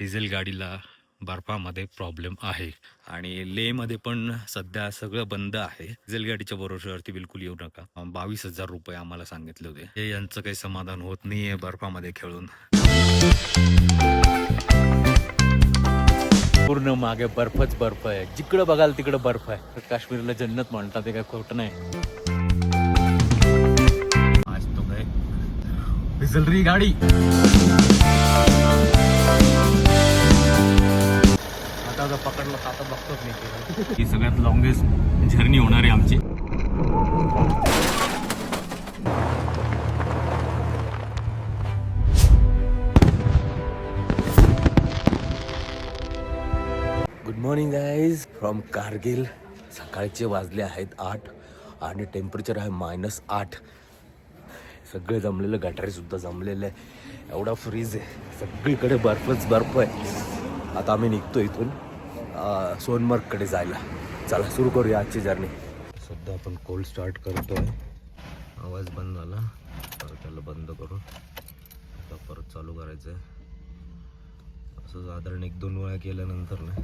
Diesel गाडीला बर्फामध्ये problem आहे आणि लेमध्ये पण सध्या सगळं बंद आहे. डिझेल गाडीच्या भरोश्यावरती बिलकुल येऊ नका. 22,000 रुपये आम्हाला सांगितले होते. हे यांचं काही समाधान होत नाहीये बर्फामध्ये खेळून. पूर्ण मागे बर्फच बर्फ आहे. जिकडं बघाल तिकडं बर्फ आहे. काश्मीरला जन्नत म्हणतात, ते काय खोटं नाही. आज तो काय डिझेल गाडी. आता पकडलं आता बघतोच नाही. ही सगळ्यात लॉंगेस्ट जर्नी होणार आहे आमची. Good morning guys from Kargil. सकाळचे वाजले आहेत 8 आणि टेम्परेचर आहे -8. सगळे जमलेलं, गटारीसुद्धा जमलेलं आहे. एवढा फ्रीज आहे, सगळीकडे बर्फच बर्फ आहे. आता आम्ही निघतो इथून सोनमर्गकडे जायला. चला सुरू करूया आजची जर्नी. सध्या आपण कोल्ड स्टार्ट करतोय. आवाज बंद झाला तर त्याला बंद करून आता परत चालू करायचं आहे. असं साधारण 1-2 वेळा केल्यानंतर ना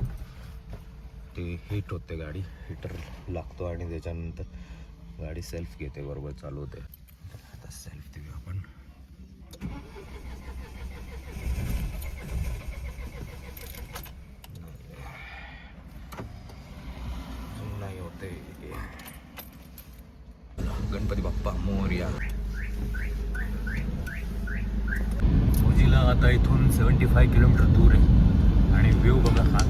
ते हीट होते, गाडी हीटर लागतो आणि त्याच्यानंतर गाडी सेल्फ घेते, बरोबर चालू होते. आता सेल्फ देऊ आपण. नाही होते. गणपती बाप्पा मोरया. भोजीला आता इथून 75 किलोमीटर दूर आहे आणि व्ह्यू बघा हा.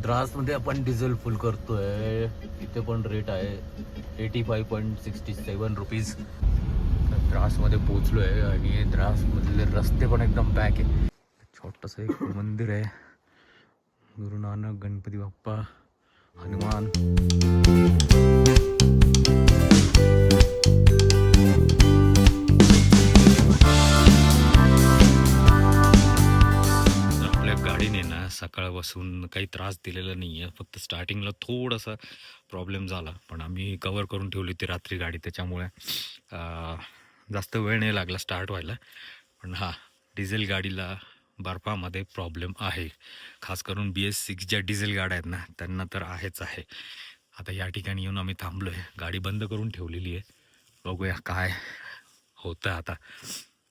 द्रासमध्ये आपण डिझेल फुल करतोय. इथे पण रेट आहे 85.67 रुपीज. द्रासमध्ये पोचलो आहे आणि द्रासमधले रस्ते पण एकदम पॅक आहे. छोटंसं एक मंदिर आहे. गुरु नानक, गणपती बाप्पा, हनुमान. गाडीने ना सकाळपासून काही त्रास दिलेला नाही आहे. फक्त स्टार्टिंगला थोडासा प्रॉब्लेम झाला, पण आम्ही कवर करून ठेवली ती रात्री गाडी. त्याच्यामुळे जास्त वेळ नाही लागला स्टार्ट व्हायला. पण हां, डिझेल गाडीला बर्फामध्ये प्रॉब्लेम आहे. खास करून BS6 ज्या डिझेल गाड्या आहेत ना त्यांना तर आहेच आहे. आता या ठिकाणी येऊन आम्ही थांबलो आहे. गाडी बंद करून ठेवलेली आहे. बघूया काय होतं आता.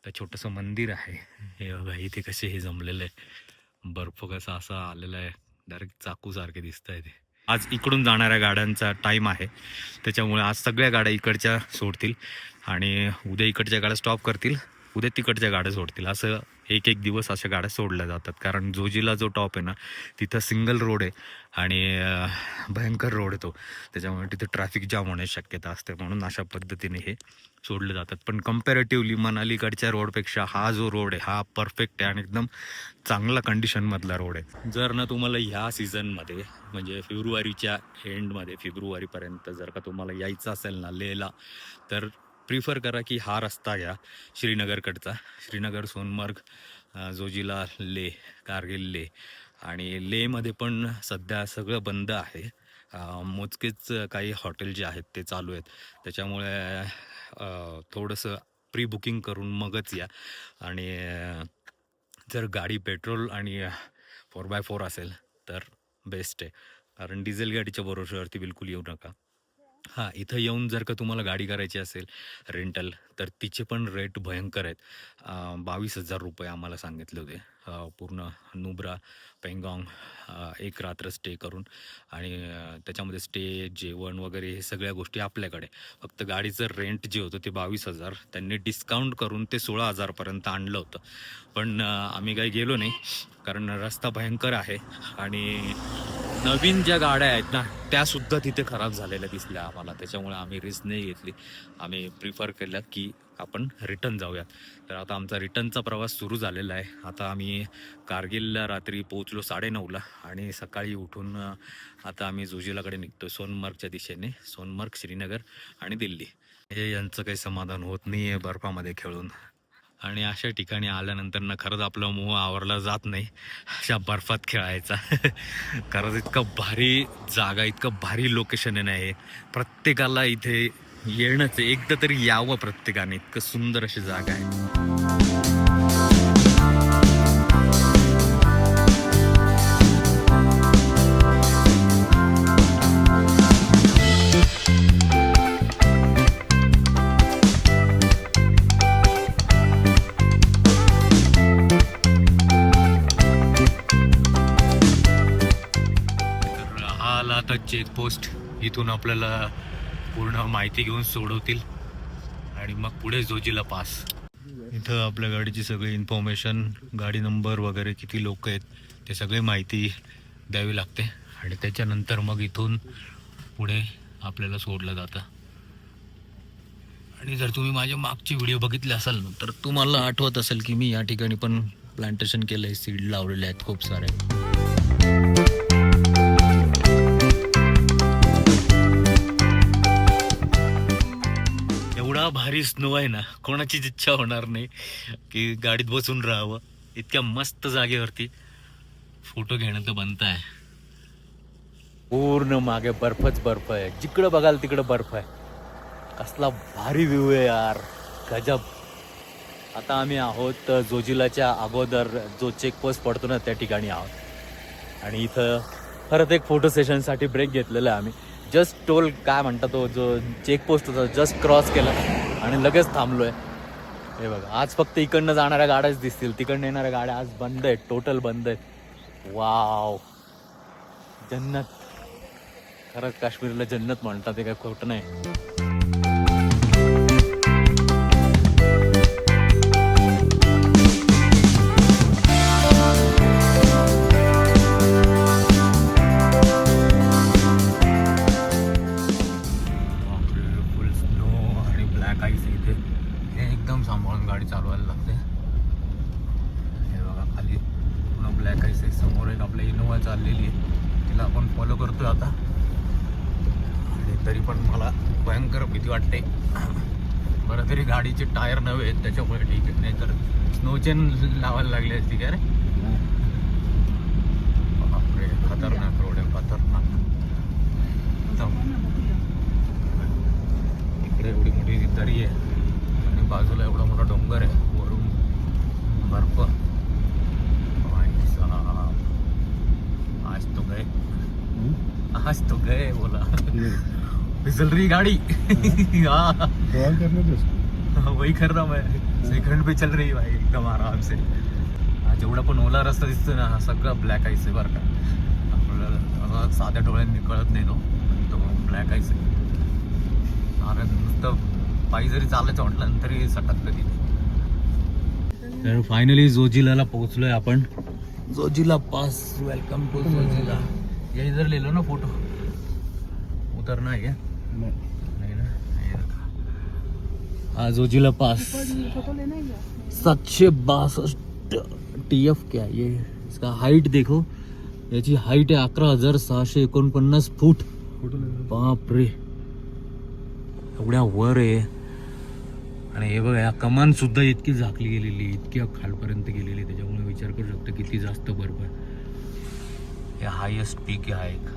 तर छोटंसं मंदिर आहे हे बघा. इथे कसे हे जमलेलं आहे. बर्फ कसा असा आलेला आहे, डायरेक्ट चाकूसारखे दिसत आहे ते. आज इकडून जाणाऱ्या गाड्यांचा टाईम आहे, त्याच्यामुळे आज सगळ्या गाड्या इकडच्या सोडतील आणि उद्या इकडच्या गाड्या स्टॉप करतील, उद्या तिकडच्या गाड्या सोडतील. असं एक दिवस अशा गाड्या सोडल्या जातात. कारण जोजीला जो टॉप आहे ना तिथं सिंगल रोड आहे आणि भयंकर रोड आहे तो. त्याच्यामुळे तिथे ट्रॅफिक जाम होण्याची शक्यता असते, म्हणून अशा पद्धतीने हे सोडले जातात. पण कम्पॅरेटिव्हली मनालीकडच्या रोडपेक्षा हा जो रोड आहे हा परफेक्ट आहे आणि एकदम चांगला कंडिशनमधला रोड आहे. जर ना तुम्हाला ह्या सीझनमध्ये म्हणजे फेब्रुवारीच्या एंडमध्ये, फेब्रुवारीपर्यंत जर का तुम्हाला यायचं असेल ना लेहला, तर प्रिफर करा की हा रस्ता घ्या श्रीनगरकडचा. श्रीनगर, सोनमर्ग, जोजिला, लेह, कारगिल, लेह. आणि लेहमध्ये पण सध्या सगळं बंद आहे. मोजकेच काही हॉटेल जे आहेत ते चालू आहेत. त्याच्यामुळे थोडंसं प्री बुकिंग करून मगच या. आणि जर गाडी पेट्रोल आणि 4x4 असेल तर बेस्ट आहे. कारण डिझेल गाडीच्या भरोश्यावरती बिलकुल येऊ नका. हां, इथं येऊन जर का तुम्हाला गाडी करायची असेल रेंटल, तर तिचे पण रेट भयंकर आहेत. 22,000 रुपये आम्हाला सांगितले होते. पूर्ण नुब्रा, पेंगॉंग, एक रात्र स्टे करून. आणि त्याच्यामध्ये स्टे, जेवण वगैरे हे सगळ्या गोष्टी आपल्याकडे. फक्त गाडीचं रेंट जे होतं ते 22,000, त्यांनी डिस्काउंट करून ते 16,000पर्यंत आणलं होतं. पण आम्ही काही गेलो नाही, कारण रस्ता भयंकर आहे आणि नवीन ज्या गाड्या आहेत ना त्यासुद्धा तिथे खराब झालेल्या दिसल्या आम्हाला. त्याच्यामुळे आम्ही रिस्क नाही घेतली. आम्ही प्रिफर केलं की आपण रिटर्न जाऊयात. तर आता आमचा रिटर्नचा प्रवास सुरू झालेला आहे. आता आम्ही कारगिलला रात्री पोहोचलो 9:30ला आणि सकाळी उठून आता आम्ही जोजिलाकडे निघतो सोनमर्गच्या दिशेने. सोनमर्ग, श्रीनगर आणि दिल्ली. हे यांचं काही समाधान होत नाही आहे बर्फामध्ये खेळून. आणि अशा ठिकाणी आल्यानंतर ना खरंच आपलं मोह आवरला जात नाही अशा बर्फात खेळायचा. खरंच इतकं भारी जागा, इतकं भारी लोकेशन आहे ना हे. प्रत्येकाला इथे येणंच आहे, एकदा तरी यावं प्रत्येकाने. इतकं सुंदर अशी जागा आहे. तर हा आला आता चेकपोस्ट. इथून आपल्याला पूर्ण माहिती घेऊन सोडवतील आणि मग पुढे जोजिला पास. इथं आपल्या गाडीची सगळी इन्फॉर्मेशन, गाडी नंबर वगैरे, किती लोक आहेत, ते सगळी माहिती द्यावी लागते. आणि त्याच्यानंतर मग इथून पुढे आपल्याला सोडलं जातं. आणि जर तुम्ही माझे मागचे व्हिडिओ बघितले असाल ना, तर तुम्हाला आठवत असेल की मी या ठिकाणी पण प्लांटेशन केलं आहे, सीड लावलेले आहेत खूप सारे. एवढा भारी स्नो आहे ना, कोणाचीच इच्छा होणार नाही की गाडीत बसून राहावं. इतक्या मस्त जागेवरती फोटो घेणं तर बनत आहे. पूर्ण मागे बर्फच बर्फ आहे, जिकडं बघाल तिकडं बर्फ आहे. कसला भारी व्ह्यू आहे यार, गजब. आता आम्ही आहोत जोजिलाच्या अगोदर जो चेकपोस्ट पडतो ना त्या ठिकाणी आहोत. आणि इथं परत एक फोटो सेशनसाठी ब्रेक घेतलेला आहे आम्ही. जस्ट टोल काय म्हणतात तो जो चेकपोस्ट होता जस्ट क्रॉस केला आणि लगेच थांबलो आहे. हे बघा, आज फक्त इकडनं जाणाऱ्या गाड्याच दिसतील, तिकडनं येणाऱ्या गाड्या आज बंद आहेत, टोटल बंद आहेत. वाव, जन्नत. खरंच काश्मीरला जन्नत म्हणतात, ते काय खोटं नाही. फुल स्नो आणि ब्लॅक आईस इथे. हे एकदम सांभाळून गाडी चालवायला लागते. हे बघा, खाली पूर्ण ब्लॅक आईस आहे. समोर एक आपल्या इनोवा चाललेली आहे, तिला आपण फॉलो करतोय आता. आणि तरी पण मला भयंकर भीती वाटते. बरं तरी गाडीचे टायर नवे आहेत त्याच्यामुळे ठीक आहे, नाही तर स्नो चेन लावायला लागली असती का रे. बापरे, खतरनाक रोड आहे, खतरनाक. इकडे एवढी मोठी दरी आहे आणि बाजूला एवढा मोठा डोंगर आहे, वरून बर्फ. आज तो गए, आज तो गए बोला. फिसल रही गाड़ी. हाँ, वही कर रहा मैं. सेकंड पे चल रही भाई, एकदम आराम से. जेवढा पण ओला रस्ता दिसतो ना, हा सगळा ब्लॅक आईस आहे बरं का. आपल्याला साध्या डोळ्यांनी कळत नाही तो ब्लॅक आईस आहे. कारण नुसतं पायी जरी चालायचं म्हटलं तरी सटकतं तिथे. तर फायनली जोजिलाला पोहोचलोय आपण. Zojila pass, welcome to Zojila. ये इधर ले लो ना फोटो. उतरना है क्या? नहीं ना, ये रखा. हा जोजिला पास. 762 TF क्या है ये. इसका हाइट देखो, याची हाइट आहे 11,649 फूट. बापरे, एवढ्या वर आहे. आणि हे बघा, या कमान सुद्धा इतकी झाकली गेलेली, इतक्या खालपर्यंत गेलेली, त्याच्यामुळे विचार करू शकतो किती जास्त बर्फ आहे. हे हायेस्ट पीक आहे एक.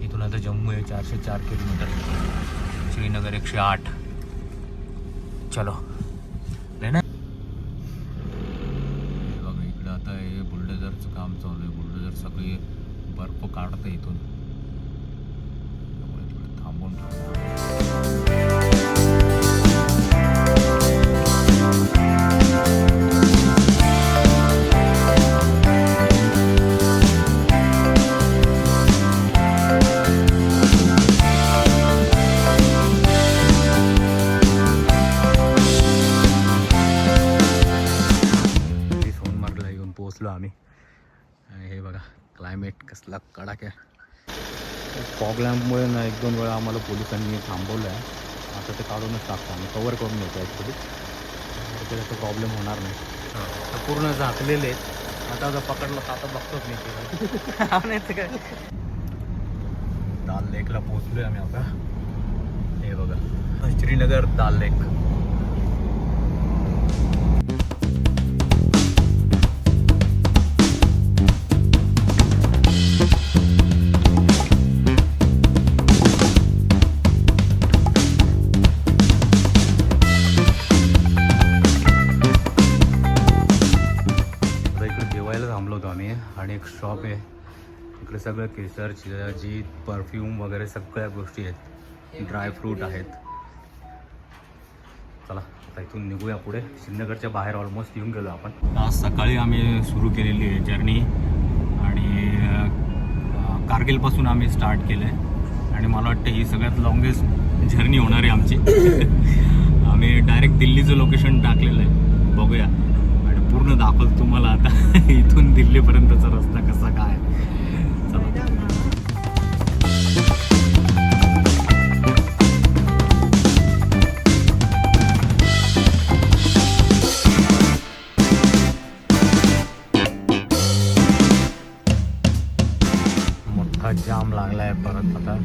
इथून आता जम्मू आहे 404 किलोमीटर, श्रीनगर 108. चलो ना. बघा इकडं आता हे बुलडोझरचं काम चालू आहे. बुलडोझर सगळे बर्फ काढतं इथून, त्यामुळे तिकडे थांबून ठेवलं. पोचलो आम्ही. आणि हे बघा, क्लायमेट कसला कडक आहे. फॉग लॅम्पमुळे ना 1-2 वेळा आम्हाला पोलिसांनी थांबवलं आहे. आता ते काढूनच टाकतो, आम्ही कवर करून घेतो ॲक्च्युली, त्याचा प्रॉब्लेम होणार नाही. तर पूर्ण झाकलेले आहेत. आता पकडलं तर आता बघतोच नाही ते काय. दाल लेकला पोचलो आहे आम्ही आता. हे बघा, श्रीनगर दाल लेक. थांबलो होतो आम्ही आणि एक शॉप आहे इकडे. सगळं केसर, चिराजीत, परफ्यूम वगैरे सगळ्या गोष्टी आहेत. ड्रायफ्रूट आहेत. चला आता इथून निघूया पुढे. श्रीनगरच्या बाहेर ऑलमोस्ट येऊन गेलो आपण. आज सकाळी आम्ही सुरू केलेली आहे जर्नी आणि कारगिलपासून आम्ही स्टार्ट केलं आहे आणि मला वाटतं ही सगळ्यात लॉंगेस्ट जर्नी होणार आहे आमची. आम्ही डायरेक्ट दिल्लीचं लोकेशन टाकलेलं आहे. बघूया पूर्ण दाखवतो तुम्हाला आता इथून दिल्लीपर्यंतचा रस्ता कसा काय. मोठा जाम लागलाय परत आता.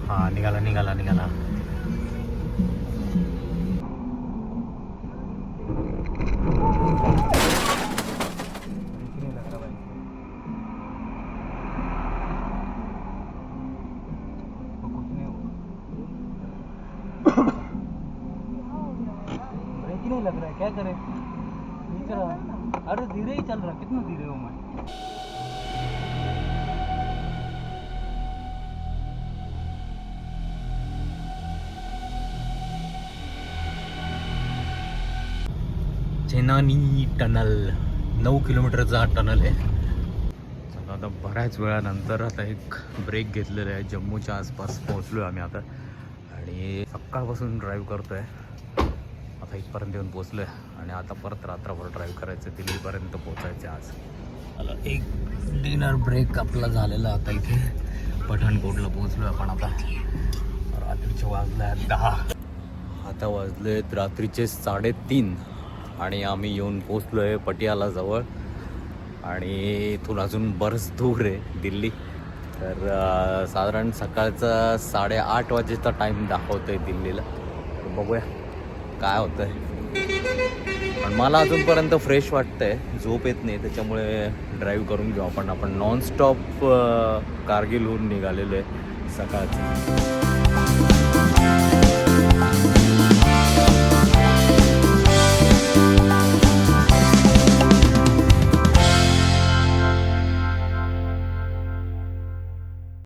हा निघाला निघाला निघाला. नहीं लग रहा है, क्या करें? नहीं चल रहा. अरे धीरे ही चल रहा. कितना धीरे हूँ मैं. चेनानी टनल 9 किलोमीटरचा हा टनल आहे. चला आता बऱ्याच वेळानंतर आता एक ब्रेक घेतलेला आहे. जम्मूच्या आसपास पोहोचलो आहे आम्ही आता आणि सकाळपासून ड्राईव्ह करतो आहे. आता इथपर्यंत येऊन पोचलो आहे आणि आता परत रात्रभर ड्राईव्ह करायचं. दिल्लीपर्यंत पोचायचं आज. मला एक डिनर ब्रेक आपला झालेला. आता इथे पठाणकोटला पोचलो आपण. आता रात्रीचे वाजले आहेत 10. आता वाजले रात्रीचे 3:30 आणि आम्ही येऊन पोचलो आहे पटियाला जवळ आणि इथून अजून बरंच दूर आहे दिल्ली. तर साधारण सकाळचा 8:30 वाजेचा टाईम दाखवतो आहे दिल्लीला. बघूया काय होतं आहे. पण मला अजूनपर्यंत फ्रेश वाटतं आहे. झोप येत नाही त्याच्यामुळे ड्राईव्ह करून घेऊ आपण. आपण नॉनस्टॉप कारगिलहून निघालेलो आहे सकाळचं.